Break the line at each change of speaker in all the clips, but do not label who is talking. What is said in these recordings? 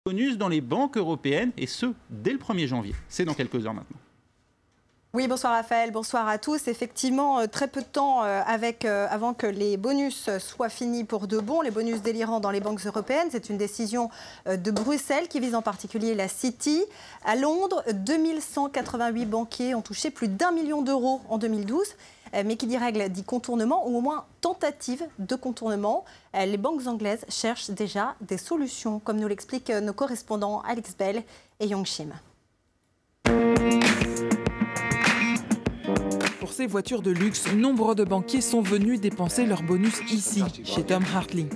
Bonus dans les banques européennes, et ce, dès le 1er janvier. C'est dans quelques heures maintenant.
Oui, bonsoir Raphaël, bonsoir à tous. Effectivement, très peu de temps avant que les bonus soient finis pour de bon, les bonus délirants dans les banques européennes. C'est une décision de Bruxelles qui vise en particulier la City. À Londres, 2188 banquiers ont touché plus d'1 million d'euros en 2012. Mais qui dit règle dit contournement ou au moins tentative de contournement. Les banques anglaises cherchent déjà des solutions, comme nous l'expliquent nos correspondants Alex Bell et Yong Shim.
Pour ces voitures de luxe, nombre de banquiers sont venus dépenser leurs bonus ici, chez Tom Hartley.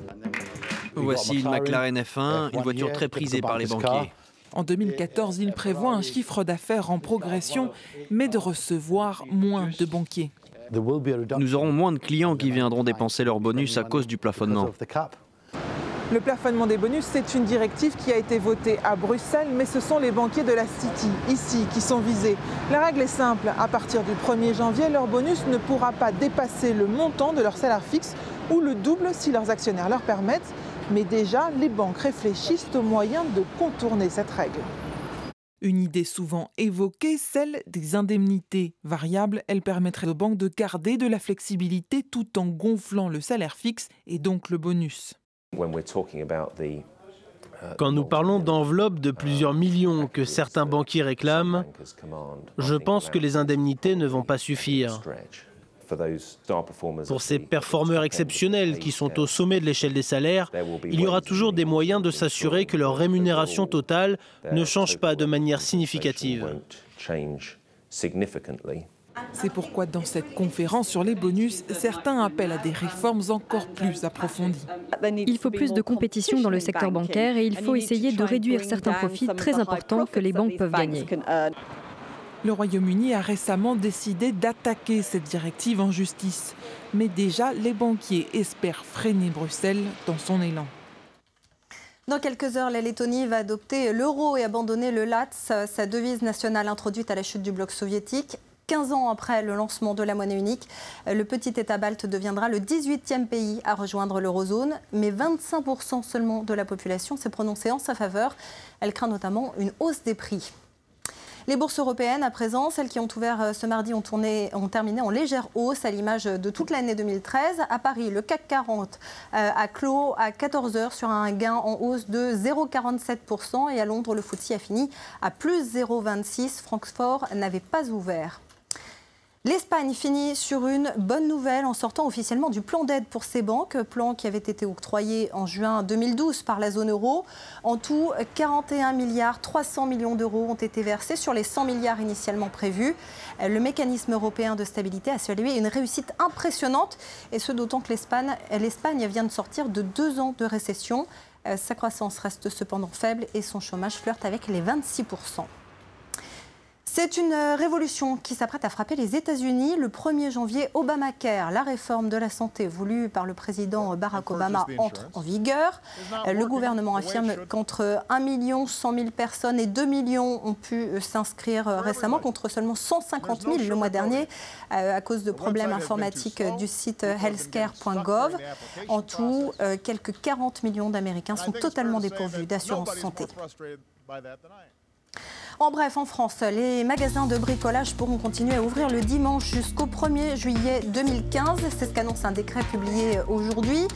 Voici une McLaren F1, une voiture très prisée par les banquiers.
En 2014, il prévoit un chiffre d'affaires en progression, mais de recevoir moins de banquiers.
Nous aurons moins de clients qui viendront dépenser leurs bonus à cause du plafonnement.
Le plafonnement des bonus, c'est une directive qui a été votée à Bruxelles, mais ce sont les banquiers de la City, ici, qui sont visés. La règle est simple, à partir du 1er janvier, leur bonus ne pourra pas dépasser le montant de leur salaire fixe ou le double si leurs actionnaires leur permettent. Mais déjà, les banques réfléchissent aux moyens de contourner cette règle. Une idée souvent évoquée, celle des indemnités variables. Elle permettrait aux banques de garder de la flexibilité tout en gonflant le salaire fixe et donc le bonus.
Quand nous parlons d'enveloppes de plusieurs millions que certains banquiers réclament, je pense que les indemnités ne vont pas suffire. Pour ces performeurs exceptionnels qui sont au sommet de l'échelle des salaires, il y aura toujours des moyens de s'assurer que leur rémunération totale ne change pas de manière significative.
C'est pourquoi dans cette conférence sur les bonus, certains appellent à des réformes encore plus approfondies.
Il faut plus de compétition dans le secteur bancaire et il faut essayer de réduire certains profits très importants que les banques peuvent gagner.
Le Royaume-Uni a récemment décidé d'attaquer cette directive en justice. Mais déjà, les banquiers espèrent freiner Bruxelles dans son élan.
Dans quelques heures, la Lettonie va adopter l'euro et abandonner le LATS, sa devise nationale introduite à la chute du bloc soviétique. 15 ans après le lancement de la monnaie unique, le petit État balte deviendra le 18e pays à rejoindre l'eurozone. Mais 25% seulement de la population s'est prononcée en sa faveur. Elle craint notamment une hausse des prix. Les bourses européennes, à présent, celles qui ont ouvert ce mardi, ont terminé en légère hausse à l'image de toute l'année 2013. À Paris, le CAC 40 a clos à 14 h sur un gain en hausse de 0,47%. Et à Londres, le FTSE a fini à plus 0,26%. Francfort n'avait pas ouvert. L'Espagne finit sur une bonne nouvelle en sortant officiellement du plan d'aide pour ses banques, plan qui avait été octroyé en juin 2012 par la zone euro. En tout, 41 milliards 300 millions d'euros ont été versés sur les 100 milliards initialement prévus. Le mécanisme européen de stabilité a salué une réussite impressionnante, et ce d'autant que l'Espagne vient de sortir de 2 ans de récession. Sa croissance reste cependant faible et son chômage flirte avec les 26%. C'est une révolution qui s'apprête à frapper les États-Unis. Le 1er janvier, Obamacare, la réforme de la santé voulue par le président Barack Obama, entre en vigueur. Le gouvernement affirme qu'entre 1 100 000 personnes et 2 millions ont pu s'inscrire récemment, contre seulement 150 000 le mois dernier, à cause de problèmes informatiques du site healthcare.gov. En tout, quelques 40 millions d'Américains sont totalement dépourvus d'assurance santé. En bref, en France, les magasins de bricolage pourront continuer à ouvrir le dimanche jusqu'au 1er juillet 2015. C'est ce qu'annonce un décret publié aujourd'hui.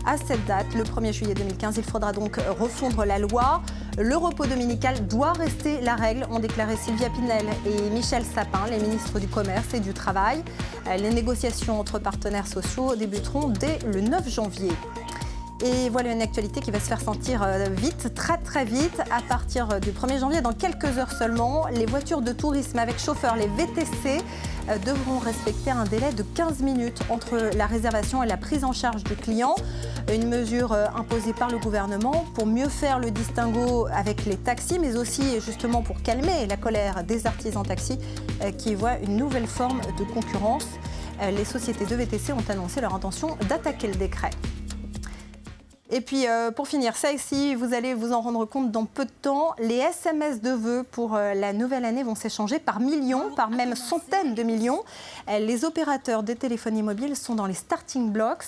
À cette date, le 1er juillet 2015, il faudra donc refondre la loi. Le repos dominical doit rester la règle, ont déclaré Sylvia Pinel et Michel Sapin, les ministres du Commerce et du Travail. Les négociations entre partenaires sociaux débuteront dès le 9 janvier. Et voilà une actualité qui va se faire sentir vite, très vite. À partir du 1er janvier, dans quelques heures seulement, les voitures de tourisme avec chauffeur, les VTC, devront respecter un délai de 15 minutes entre la réservation et la prise en charge du client. Une mesure imposée par le gouvernement pour mieux faire le distinguo avec les taxis, mais aussi justement pour calmer la colère des artisans taxis qui voient une nouvelle forme de concurrence. Les sociétés de VTC ont annoncé leur intention d'attaquer le décret. Et puis, pour finir, ça ici, vous allez vous en rendre compte dans peu de temps. Les SMS de vœux pour la nouvelle année vont s'échanger par millions, par même centaines de millions. Les opérateurs de téléphonie mobile sont dans les starting blocks.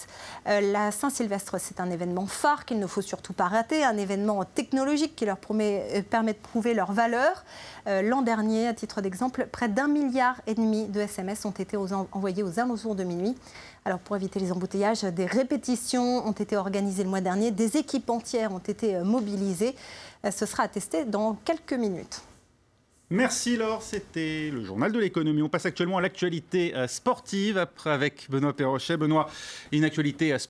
La Saint-Sylvestre, c'est un événement phare qu'il ne faut surtout pas rater, un événement technologique qui leur permet de prouver leur valeur. L'an dernier, à titre d'exemple, près d'1,5 milliard de SMS ont été envoyés aux alentours de minuit. Alors pour éviter les embouteillages, des répétitions ont été organisées le mois dernier, des équipes entières ont été mobilisées. Ce sera à tester dans quelques minutes.
Merci Laure, c'était le journal de l'économie. On passe actuellement à l'actualité sportive avec Benoît Perrochet. Benoît, une actualité sportive